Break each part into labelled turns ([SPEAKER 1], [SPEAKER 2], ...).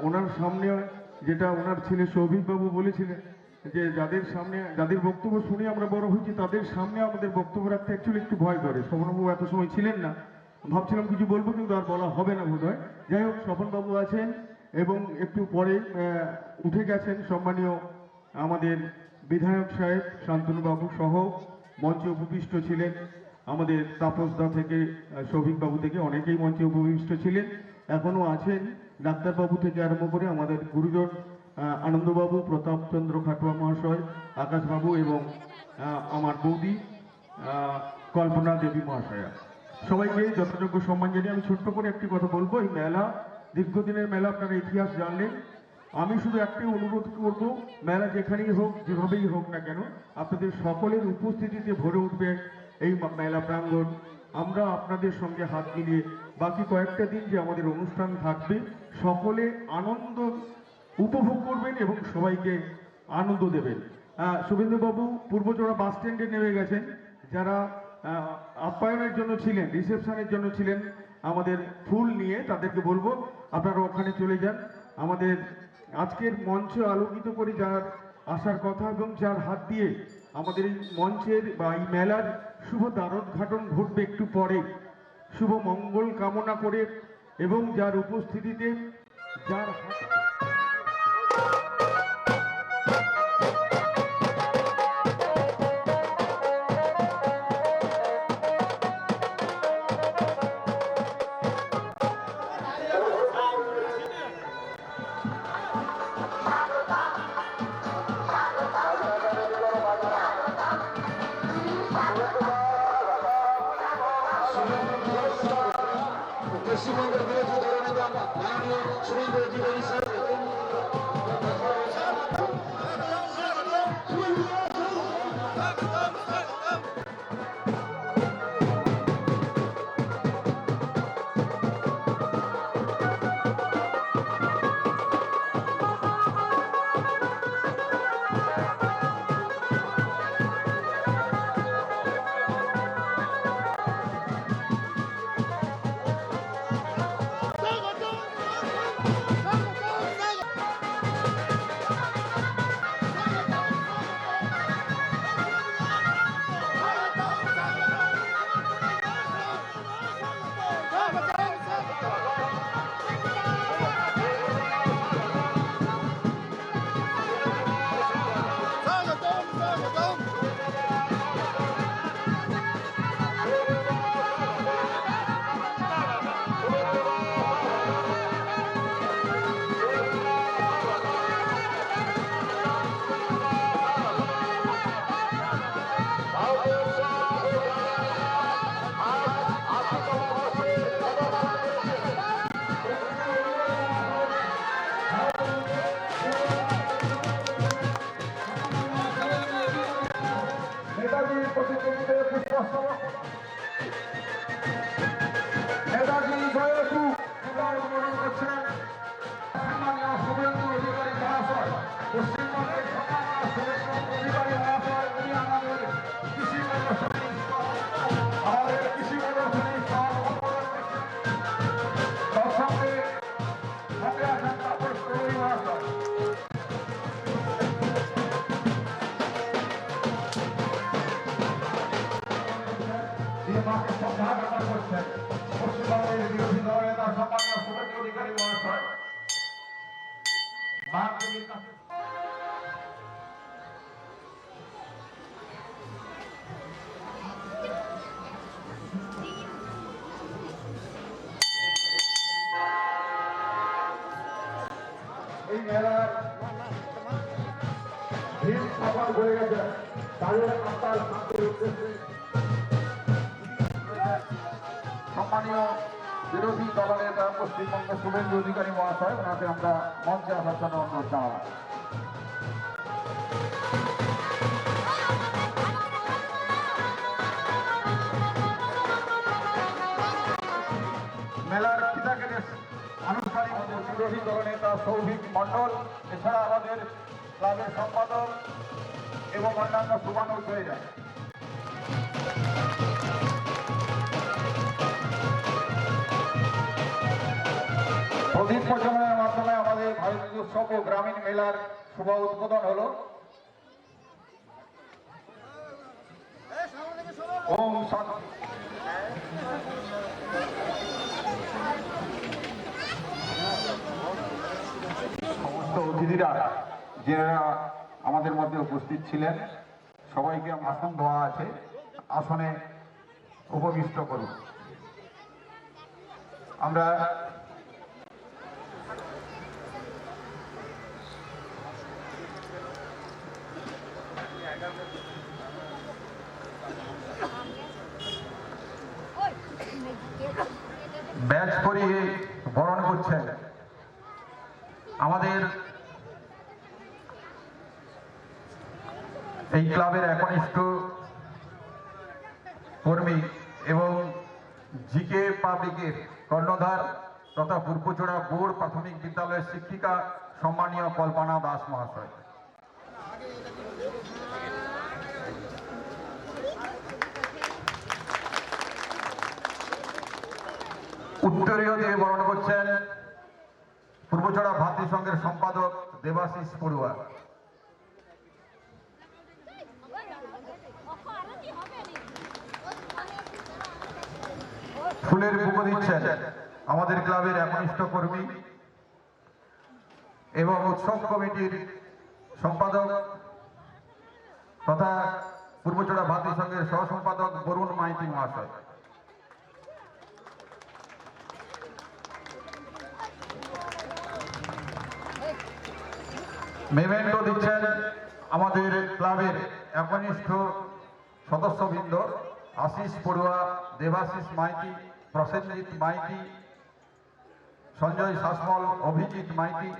[SPEAKER 1] ওনার সামনে যেটা ওনার ছেলে সৌভিকবাবু বলেছিলেন যে যাদের সামনে যাদের বক্তব্য শুনে আমরা বড় হয়েছি তাদের সামনে আমাদের বক্তব্য রাখতে অ্যাকচুয়ালি একটু ভয় করে। স্বপনবাবু এত সময় ছিলেন না, ভাবছিলাম কিছু বলবো কিন্তু আর বলা হবে না বোধ হয়। যাই হোক, স্বপনবাবু আছেন এবং একটু পরে উঠে গেছেন সম্মানীয় আমাদের বিধায়ক সাহেব শান্তনুবাবু সহ মঞ্চে উপবিষ্ট ছিলেন। আমাদের তাপসদা থেকে সৌভিকবাবু থেকে অনেকেই মঞ্চে উপবিষ্ট ছিলেন, এখনও আছেন। ডাক্তারবাবু থেকে আরম্ভ করে আমাদের গুরুজন আনন্দবাবু, প্রতাপচন্দ্র খাটুয়া মহাশয়, আকাশবাবু এবং আমার বৌদি কল্পনা দেবী মহাশয়া, সবাইকে যথাযোগ্য সম্মান জানিয়ে আমি ছোট্ট করে একটি কথা বলবো। এই মেলা দীর্ঘদিনের মেলা, আপনারা ইতিহাস জানলেন। আমি শুধু একটি অনুরোধ করব, মেলা যেখানেই হোক যেভাবেই হোক না কেন আপনাদের সকলের উপস্থিতিতে ভরে উঠবে এই মেলা প্রাঙ্গণ। আমরা আপনাদের সঙ্গে হাত মিলিয়ে বাকি কয়েকটা দিন যে আমাদের অনুষ্ঠান থাকবে সকলে আনন্দ উপভোগ করবেন এবং সবাইকে আনন্দ দেবেন। শুভেন্দুবাবু পূর্বচড়া বাস স্ট্যান্ডে নেমে গেছেন, যারা আপ্যায়নের জন্য ছিলেন, রিসেপশনের জন্য ছিলেন আমাদের ফুল নিয়ে, তাদেরকে বলবো আপনারা ওখানে চলে যান। আমাদের আজকের মঞ্চ আলোকিত করে যার আসার কথা এবং যার হাত দিয়ে আমাদের এই মঞ্চের বা এই মেলার শুভ দ্বারোদ্ঘাটন ঘটবে একটু পরে, শুভ মঙ্গল কামনা করে এবং যার উপস্থিতিতে যার হাত
[SPEAKER 2] পশ্চিমবঙ্গের বিরোধী দলনেতা মাননীয় সুরেন্দ্র অধিকারী স্যার নেতাজি জয়তু গ্রহণ করছেন সম্মানীয় শুভেন্দু অধিকারী মহাশয়, পশ্চিমবঙ্গের সম্মানীয় শুভেন্দু অধিকারী মহাশয়। উনি আমাদের কৃষি প্রদর্শনী দর্শকদের সঙ্গে আছেন তাপস দেবী মহাশয়। মাকে শ্রদ্ধা জ্ঞাপন করছেন পশ্চিমবঙ্গের বিরোধী দলনেতা সম্মানীয় শুভেন্দু অধিকারী মহাশয়। এই মেলার ভিড় সফল হয়ে গেছে, তাদের আপনার উদ্দেশ্যে সম্মানীয় বিরোধী দলনেতা পশ্চিমবঙ্গ শুভেন্দু অধিকারী মহাশয়, ওনাকে আমরা মঞ্চে আসার জন্য অনুরোধ জানালাম। মেলার ফিতা কেটে আনুষ্ঠানিক বিরোধী দলনেতা সৌভিক মণ্ডল, এছাড়া আমাদের ক্লাবের সম্পাদক এবং অন্যান্য শুভানুধ্যায়ীরা। প্রদীপ প্রচলনের মাধ্যমে আমাদের উৎসব ও গ্রামীণ মেলার শুভ উদ্বোধন হলো। ওম শান্তি। সমস্ত অতিথিরা যারা আমাদের মধ্যে উপস্থিত ছিলেন সবাইকে আসন দেওয়া আছে, আসনে উপবিষ্ট করুন। আমরা ব্যাচ পরিয়ে বরণ করছেন আমাদের এই ক্লাবের একনিষ্ঠ কর্মী এবং জিকে পাবলিকের কর্ণধার তথা পূর্বচূড়া বোর্ড প্রাথমিক বিদ্যালয়ের শিক্ষিকা সম্মানীয় কল্পনা দাস মহাশয়। উত্তরীয় দিয়ে বরণ করছেন পূর্বচড়া ভাতৃসংঘের সম্পাদক দেবাশিস পড়ুয়া। ফুলের বুকো দিচ্ছেন আমাদের ক্লাবের একনিষ্ঠ কর্মী এবং উৎসব কমিটির সম্পাদক তথা পূর্বচড়া ভাতৃসংঘের সহ সম্পাদক বরুণ মাইতি মহাশয়। মেমেন্টো দিচ্ছেন আমাদের ক্লাবের একনিষ্ঠ সদস্যবৃন্দ আশিস পড়ুয়া, দেবাশিস মাইতি, প্রসেনজিৎ মাইতি, সঞ্জয় শাসমল, অভিজিৎ মাইতি।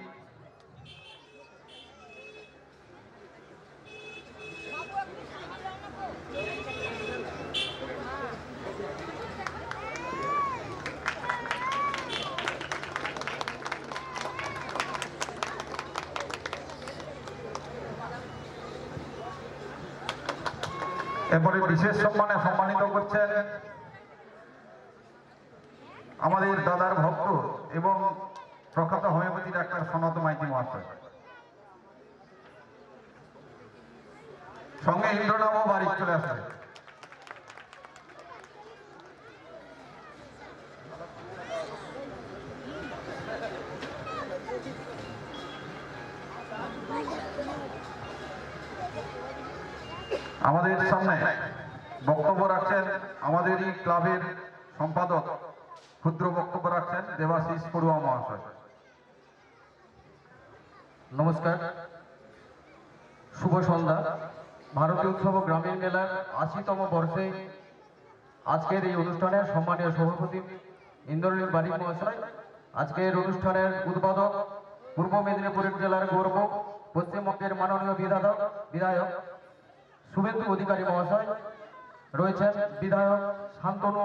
[SPEAKER 2] এরপরে বিশেষ সম্মানে সম্মানিত করছেন আমাদের দাদার ভক্ত এবং প্রখ্যাত হোমিওপ্যাথি ডাক্তার সনত মাইতি মহাশয়। সঙ্গে ইন্দ্রনামও বাড়ি চলে আসবে। আমাদের সামনে বক্তব্য রাখছেন আমাদেরই ক্লাবের সম্পাদক, ক্ষুদ্র বক্তব্য রাখছেন দেবাশিস পড়ুয়া মহাশয়।
[SPEAKER 3] নমস্কার, শুভ সন্ধ্যা। ভারতীয় উৎসব ও গ্রামীণ মেলার ৮০তম বর্ষে আজকের এই অনুষ্ঠানের সম্মানীয় সভাপতি ইন্দ্রনীল বারিক মহাশয়, আজকের অনুষ্ঠানের উদ্বোধক পূর্ব মেদিনীপুর জেলার গর্ব পশ্চিমবঙ্গের মাননীয় বিধায়ক শুভেন্দু অধিকারী মহাশয়, রয়েছেন বিধায়ক শান্তনু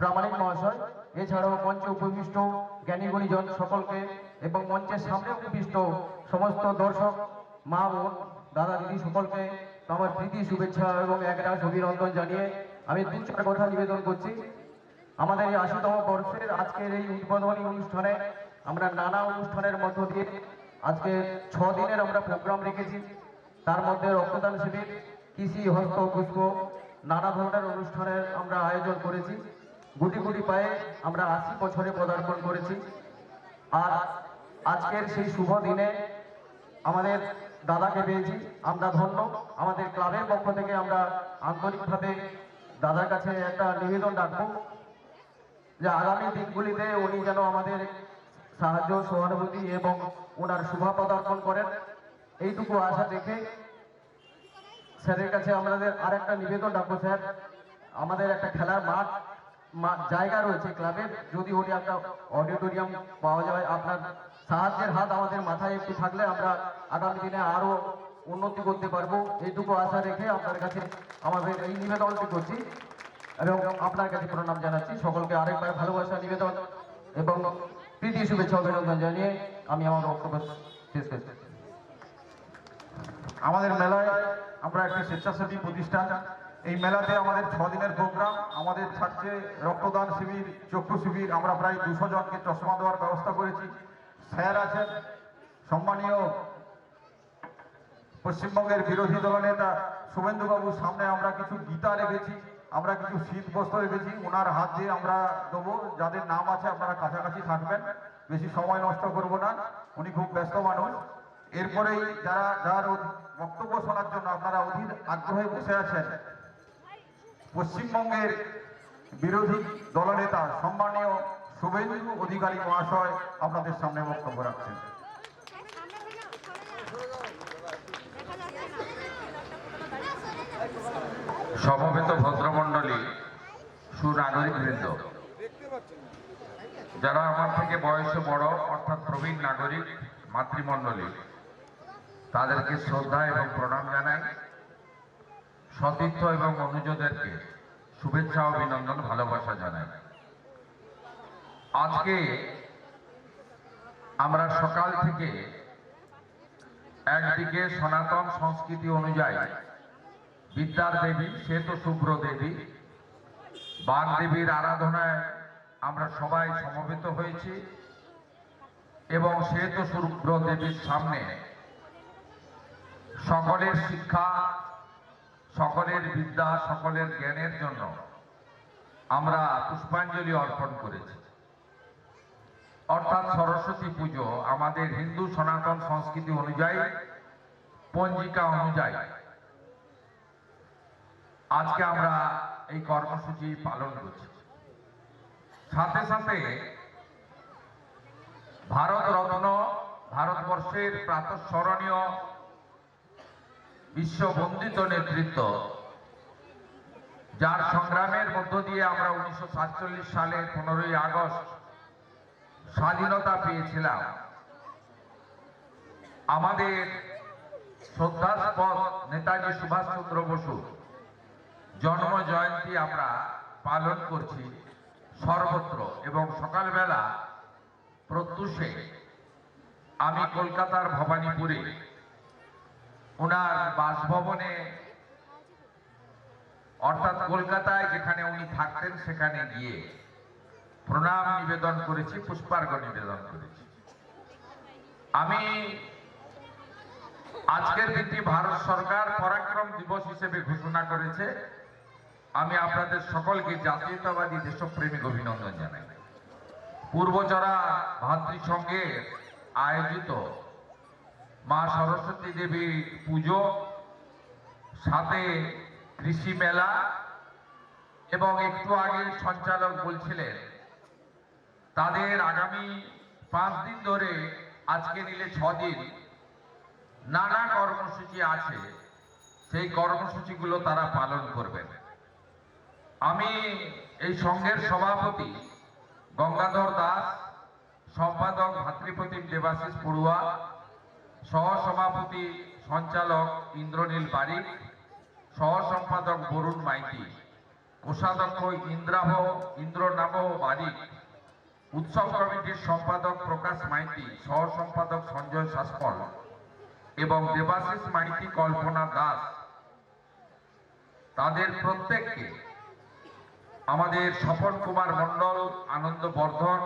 [SPEAKER 3] প্রামাণিক মহাশয়, এছাড়াও মঞ্চে উপবিষ্ট জ্ঞানী গুণীজন সকলকে এবং মঞ্চের সামনে উপবিষ্ট সমস্ত দর্শক মা বোন দাদা দিদি সকলকে আমার প্রীতি শুভেচ্ছা এবং একরাশ অভিনন্দন জানিয়ে আমি দু চার কথা নিবেদন করছি। আমাদের এই ৮০তম বর্ষের আজকের এই উদ্বোধনী অনুষ্ঠানে আমরা নানা অনুষ্ঠানের মধ্য দিয়ে আজকে ৬ দিনের আমরা প্রোগ্রাম রেখেছি। তার মধ্যে রক্তদান শিবির, কৃষি, হস্ত, পুষ্প, নানা ধরনের অনুষ্ঠানের আমরা আয়োজন করেছি। গুটি গুটি পায়ে আমরা ৮০ বছরে পদার্পণ করেছি। আর আজকের সেই শুভ দিনে আমাদের দাদাকে পেয়েছি, আমরা ধন্য। আমাদের ক্লাবের পক্ষ থেকে আমরা আন্তরিকভাবে দাদার কাছে একটা নিবেদন রাখবো যে আগামী দিনগুলিতে উনি যেন আমাদের সাহায্য, সহানুভূতি এবং ওনার শুভা পদার্পণ করেন, এইটুকু আশা দেখে স্যারের কাছে আমাদের আর একটা নিবেদন রাখবো। স্যার, আমাদের একটা খেলার মাঠ জায়গা রয়েছে ক্লাবের, যদি ওটি একটা অডিটোরিয়াম পাওয়া যায়, আপনার সাহায্যের হাত আমাদের মাথায় একটু থাকলে আমরা আগামী দিনে আরো উন্নতি করতে পারবো, এইটুকু আশা রেখে আপনার কাছে আমাদের এই নিবেদনটি করছি এবং আপনার কাছে প্রণাম জানাচ্ছি। সকলকে আরেকবার ভালোবাসা নিবেদন এবং প্রীতি শুভেচ্ছা অভিনন্দন জানিয়ে আমি আমার বক্তব্য শেষ করছি।
[SPEAKER 2] আমাদের মেলায় আমরা একটি স্বেচ্ছাসেবী প্রতিষ্ঠান। এই মেলাতে আমাদের ৬ দিনের প্রোগ্রাম। আমাদের থাকছে রক্তদান শিবির, চক্ষু শিবির। আমরা প্রায় ২০০ জনকে চশমা দেওয়ার ব্যবস্থা করেছি। স্যার আছেন, সম্মানীয় পশ্চিমবঙ্গের বিরোধী দলনেতা শুভেন্দুবাবুর সামনে আমরা কিছু গীতা রেখেছি, আমরা কিছু শীত বস্ত্র রেখেছি, ওনার হাত দিয়ে আমরা দেবো। যাদের নাম আছে আপনারা কাছাকাছি থাকবেন, বেশি সময় নষ্ট করব না, উনি খুব ব্যস্ত মানুষ। এরপরেই যার বক্তব্য শোনার জন্য আপনারা অধীর আগ্রহে বসে আছেন, পশ্চিমবঙ্গের বিরোধী দলনেতা সম্মানীয় শুভেন্দু অধিকারী মহাশয় আপনাদের সামনে বক্তব্য রাখছেন।
[SPEAKER 4] সমবেত ভদ্রমণ্ডলী, সুনাগরিক বৃন্দ, যারা আমার থেকে বয়সে বড় অর্থাৎ প্রবীণ নাগরিক মাতৃমণ্ডলী, তাদেরকে শ্রদ্ধা এবং প্রণাম জানাই। সতীর্থ এবং অনুজদেরকে শুভেচ্ছা অভিনন্দন ভালোবাসা জানাই। আজকে আমরা সকাল থেকে একদিকে সনাতন সংস্কৃতি অনুযায়ী বিদ্যার দেবী শ্বেত শুভ্র দেবী বাগ দেবীর আরাধনায় আমরা সবাই সমবেত হয়েছি এবং শ্বেত শুভ্র দেবীর সামনে সকলের শিক্ষা, সকলের বিদ্যা, সকলের জ্ঞানের জন্য আমরা পুষ্পাঞ্জলি অর্পণ করেছি। অর্থাৎ সরস্বতী পুজো আমাদের হিন্দু সনাতন সংস্কৃতি অনুযায়ী, পঞ্জিকা অনুযায়ী আজকে আমরা এই কর্মসূচি পালন করছি। সাথে সাথে ভারত রত্ন, ভারতবর্ষের প্রাতঃস্মরণীয় বিশ্ববন্দিত নেতৃত্ব, যার সংগ্রামের মধ্য দিয়ে আমরা 1947 সালের 15ই আগস্ট স্বাধীনতা পেয়েছিলাম, আমাদের শ্রদ্ধাস্পদ নেতাজি সুভাষচন্দ্র বসু জন্ম জয়ন্তী আমরা পালন করছি সর্বত্র। এবং সকালবেলা প্রত্যুষে আমি কলকাতার ভবানীপুরে ওনার বাসভবনে, অর্থাৎ কলকাতায় যেখানে উনি থাকতেন সেখানে গিয়ে প্রণাম নিবেদন করেছি, পুষ্পার্ঘ নিবেদন করেছি। আমি আজকের দিনটি ভারত সরকার পরাক্রম দিবস হিসেবে ঘোষণা করেছে। আমি আপনাদের সকলকে জাতীয়তাবাদী দেশপ্রেমিক অভিনন্দন জানাই। পূর্বচরা ভাতৃসংঘের আয়োজিত মা সরস্বতী দেবীর পুজো, সাথে কৃষি মেলা, এবং একটু আগে সঞ্চালক বলছিলেন তাদের আগামী 5 দিন ধরে, আজকে নিলে 6 দিন নানা কর্মসূচি আছে, সেই কর্মসূচিগুলো তারা পালন করবেন। আমি এই সংঘের সভাপতি গঙ্গাধর দাস, সম্পাদক ভাতৃপ্রতিম দেবাশিস পড়ুয়া, সহ সভাপতি সঞ্চালক ইন্দ্রনীল বারিক, সহ সম্পাদক বরুণ মাইতি, কোষাধ্যক্ষ ইন্দ্রনাভ বারিক, উৎসব কমিটির সম্পাদক প্রকাশ মাইতি, সহ সম্পাদক সঞ্জয় শাসমল এবং দেবাশিস মাইতি, কল্পনা দাস, তাদের প্রত্যেককে, আমাদের স্বপন কুমার মণ্ডল, আনন্দ বর্ধন,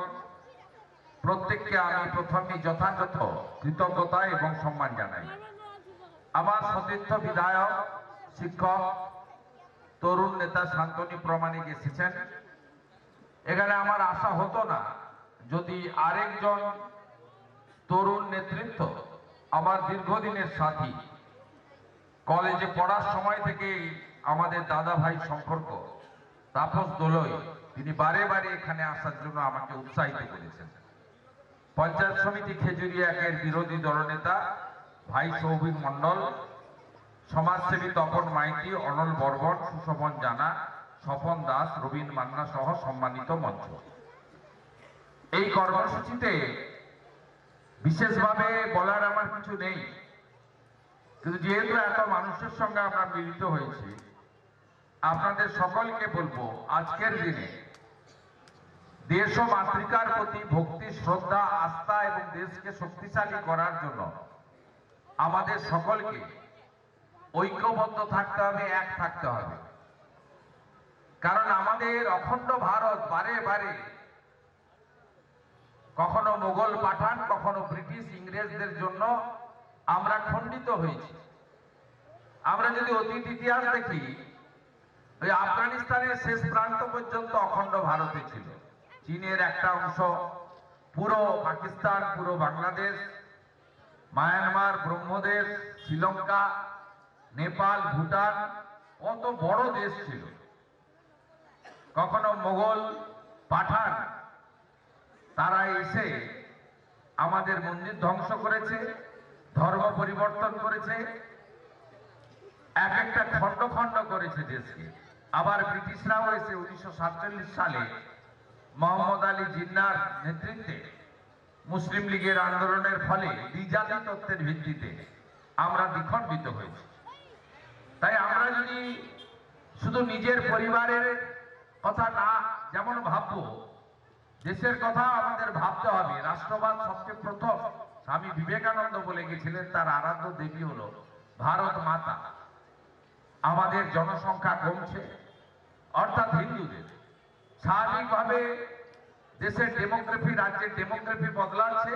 [SPEAKER 4] প্রত্যেককে আমি প্রথমে যথাযথ কৃতজ্ঞতা এবং সম্মান জানাই। আমার সতীর্থ বিধায়ক, শিক্ষক, তরুণ নেতা শান্তনী প্রমাণিক এসেছেন। এখানে আমার আশা হতো না যদি আরেকজন তরুণ নেতৃত্ব, আমার দীর্ঘদিনের সাথী, কলেজে পড়ার সময় থেকেই আমাদের দাদা ভাই সম্পর্ক, তাপস দোলই, তিনি বারে বারে এখানে আসার জন্য আমাকে উৎসাহিত করেছেন। পঞ্চায়েত সমিতি খেজুরিয়া একের বিরোধী দলনেতা ভাই সৌভিক মণ্ডল, সমাজসেবী তপন মাইতি, অনল বর্মন, সুশোভন জানা, স্বপন দাস, রবীন মান্না সহ সম্মানিত মঞ্চ। এই কর্মসূচিতে বিশেষভাবে বলার আমার কিছু নেই, কিন্তু যেহেতু এত মানুষের সঙ্গে আমরা মিলিত হয়েছি, আপনাদের সকলকে বলবো, আজকের দিনে দেশ ও মাতৃকার প্রতি ভক্তি, শ্রদ্ধা, আস্থা এবং দেশকে শক্তিশালী করার জন্য আমাদের সকলকে ঐক্যবদ্ধ থাকতে হবে, এক থাকতে হবে। কারণ আমাদের অখণ্ড ভারত বারে বারে কখনো মোগল পাঠান, কখনো ব্রিটিশ ইংরেজদের জন্য আমরা খণ্ডিত হয়েছি। আমরা যদি অতীত ইতিহাস দেখি, ওই আফগানিস্তানের শেষ প্রান্ত পর্যন্ত অখণ্ড ভারতে ছিল। চীনের একটা অংশ, পুরো পাকিস্তান, পুরো বাংলাদেশ, মায়ানমার, ব্রহ্মদেশ, শ্রীলঙ্কা, নেপাল, ভুটান, কত বড় দেশ ছিল। কখনো মোগল পাঠান তারা এসে আমাদের মন্দির ধ্বংস করেছে, ধর্ম পরিবর্তন করেছে, এক একটা খণ্ড খণ্ড করেছে দেশকে। আবার ব্রিটিশরাও এসে 1947 সালে মোহাম্মদ আলী জিন্নার নেতৃত্বে মুসলিম লীগের আন্দোলনের ফলে দ্বিজাতি তত্ত্বের ভিত্তিতে আমরা দ্বিখণ্ডিত হয়েছি। তাই আমরা যদি শুধু নিজের পরিবারের কথা না যেমন ভাববো, দেশের কথা আমাদের ভাবতে হবে। রাষ্ট্রবাদ সবচেয়ে প্রথম স্বামী বিবেকানন্দ বলে গেছিলেন, তার আরাধ্য দেবী হলো ভারত মাতা। আমাদের জনসংখ্যা কমছে, অর্থাৎ হিন্দুদের স্বাভাবিকভাবে দেশের ডেমোগ্রাফি, রাজ্যের ডেমোগ্রাফি বদলাচ্ছে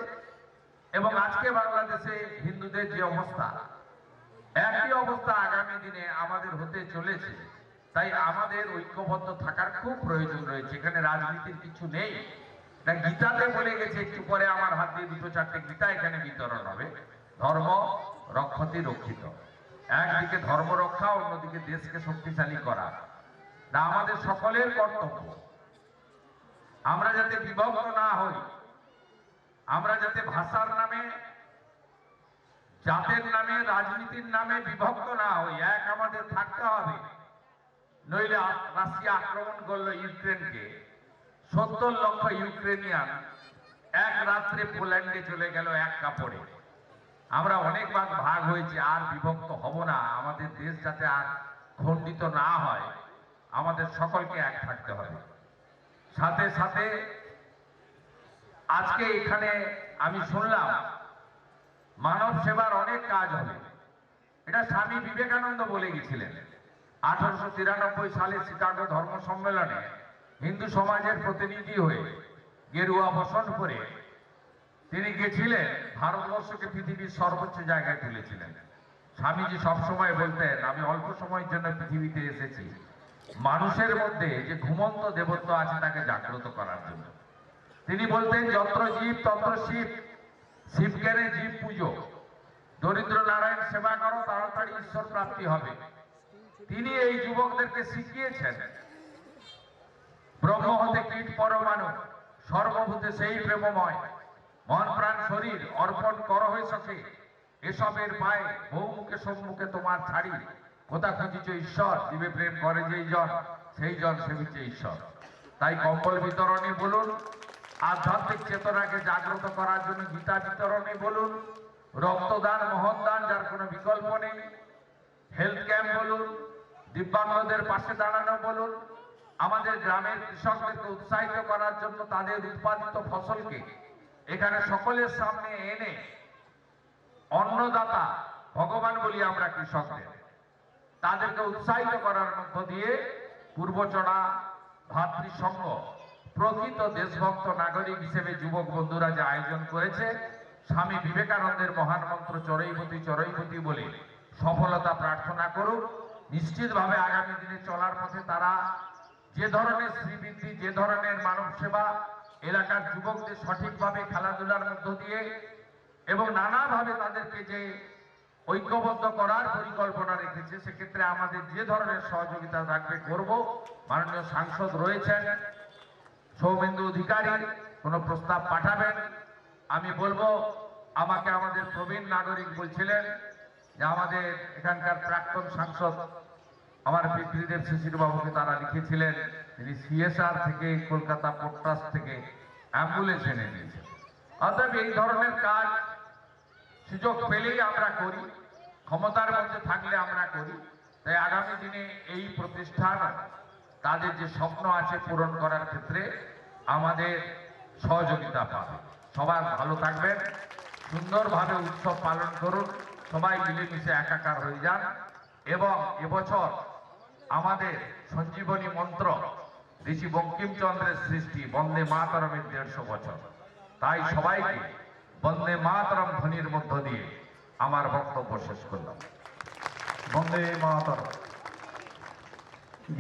[SPEAKER 4] এবং আজকে বাংলাদেশে হিন্দুদের যে অবস্থা, একই অবস্থা আগামী দিনে আমাদের হতে চলেছে। তাই আমাদের ঐক্যবদ্ধ থাকার খুব প্রয়োজন রয়েছে। এখানে রাজনীতির কিছু নেই। এটা গীতাতে বলে গেছে, একটু পরে আমার হাত দিয়ে 2-4টে গীতা এখানে বিতরণ হবে। ধর্ম রক্ষতি রক্ষিত, একদিকে ধর্ম রক্ষা, অন্যদিকে দেশকে শক্তিশালী করা, না আমাদের সকলের কর্তব্য। আমরা যাতে বিভক্ত না হই, আমরা যাতে ভাষার নামে, জাতের নামে, রাজনীতির নামে বিভক্ত না হই, এক আমাদের থাকতে হবে। নইলে রাশিয়া আক্রমণ করলো ইউক্রেনকে, 70 লক্ষ ইউক্রেনিয়ান এক রাত্রে পোল্যান্ডে চলে গেল এক কাপড়ে। আমরা অনেক ভাগ হয়েছি, আর বিভক্ত হব না। আমাদের দেশ যাতে আর খণ্ডিত না হয়, আমাদের সকলকে এক থাকতে হবে। সাথে সাথে আজকে এখানে আমি শুনলাম মানব সেবার অনেক কাজ হবে। এটা স্বামী বিবেকানন্দ বলে গেছিলেন। 1893 সালে শিকাগো ধর্ম সম্মেলনে হিন্দু সমাজের প্রতিনিধি হয়ে গেরুয়া বসন পরে তিনি গেছিলেন, ভারতবর্ষকে পৃথিবীর সর্বোচ্চ জায়গায় তুলেছিলেন। স্বামীজি সবসময় বলতেন, আমি অল্প সময়ের জন্য পৃথিবীতে এসেছি মানুষের মধ্যে যে ঘুমন্ত দেবত্ব আছে তাকে জাগ্রত করার জন্য। তিনি বলতেন, যত্র জীব তত্র শিব, শিব জ্ঞানে জীব পুজো, দরিদ্র নারায়ণ সেবা করো, তাড়াতাড়ি ঈশ্বর প্রাপ্তি হবে। তিনি এই যুবকদেরকে শিখিয়েছেন, ব্রহ্ম হতে কীট পরমাণু, সর্বভূতে সেই প্রেমময়, মন প্রাণ শরীর অর্পণ কর হয়ে সখে, এসবের পায়ে বহুমুখে সম্মুখে তোমার ছাড়ি, কোথা খুঁজিছ ঈশ্বর, দিবে প্রেম করে যেই জন, সেই জন সেবিছে ঈশ্বর। তাই কম্বল বিতরণে বলুন, আধ্যাত্মিক চেতনাকে জাগ্রত করার জন্য গীতা বিতরণে বলুন, রক্তদান মহৎদান যার কোনো বিকল্প নেই, হেলথ ক্যাম্প বলুন, দিব্যাঙ্গদের পাশে দাঁড়ানো বলুন, আমাদের গ্রামের কৃষকদেরকে উৎসাহিত করার জন্য তাদের উৎপাদিত ফসলকে এখানে সকলের সামনে এনে, অন্নদাতা ভগবান বলি আমরা কৃষকদের, তাদেরকে উৎসাহিত করার মধ্য দিয়ে পূর্বচড়া ভাতৃসংঘ প্রকৃত দেশভক্ত নাগরিক হিসেবে যুবক বন্ধুরা যে আয়োজন করেছে, স্বামী বিবেকানন্দের মহান মন্ত্র চরৈবতী চরৈবতী বলে সফলতা প্রার্থনা করুক। নিশ্চিতভাবে আগামী দিনে চলার পথে তারা যে ধরনের শ্রীবৃদ্ধি, যে ধরনের মানব সেবা, এলাকার যুবকদের সঠিকভাবে খেলাধুলার মধ্য দিয়ে এবং নানাভাবে তাদেরকে যে ঐক্যবদ্ধ করার পরিকল্পনা রেখেছে, সেক্ষেত্রে আমাদের যে ধরনের সহযোগিতা থাকবে করব। মাননীয় সাংসদ রয়েছেন সৌমেন্দু অধিকারী, কোনো প্রস্তাব পাঠাবেন, আমি বলবো। আমাকে আমাদের প্রবীণ নাগরিক বলছিলেন যে আমাদের এখানকার প্রাক্তন সাংসদ আমার পিতৃদেব শিশির বাবুকে তারা লিখেছিলেন, তিনি সিএসআর থেকে, কলকাতা পোর্ট ট্রাস্ট থেকে অ্যাম্বুলেন্স এনে দিয়েছেন। অতএব এই ধরনের কাজ সুযোগ পেলেই আমরা করি, ক্ষমতার মধ্যে থাকলে আমরা করি। তাই আগামী দিনে এই প্রতিষ্ঠান তাদের যে স্বপ্ন আছে পূরণ করার ক্ষেত্রে আমাদের সহযোগিতা পাবে। সবার ভালো থাকবেন, সুন্দরভাবে উৎসব পালন করুন, সবাই মিলেমিশে একাকার হয়ে যান। এবং এবছর আমাদের সঞ্জীবনী মন্ত্র ঋষি বঙ্কিমচন্দ্রের সৃষ্টি বন্দে মাতরমের 150 বছর। তাই সবাইকে বন্দে মাতরম ধ্বনির মধ্য দিয়ে আমার বক্তব্য শেষ করলাম।
[SPEAKER 3] বন্দে মাতরম।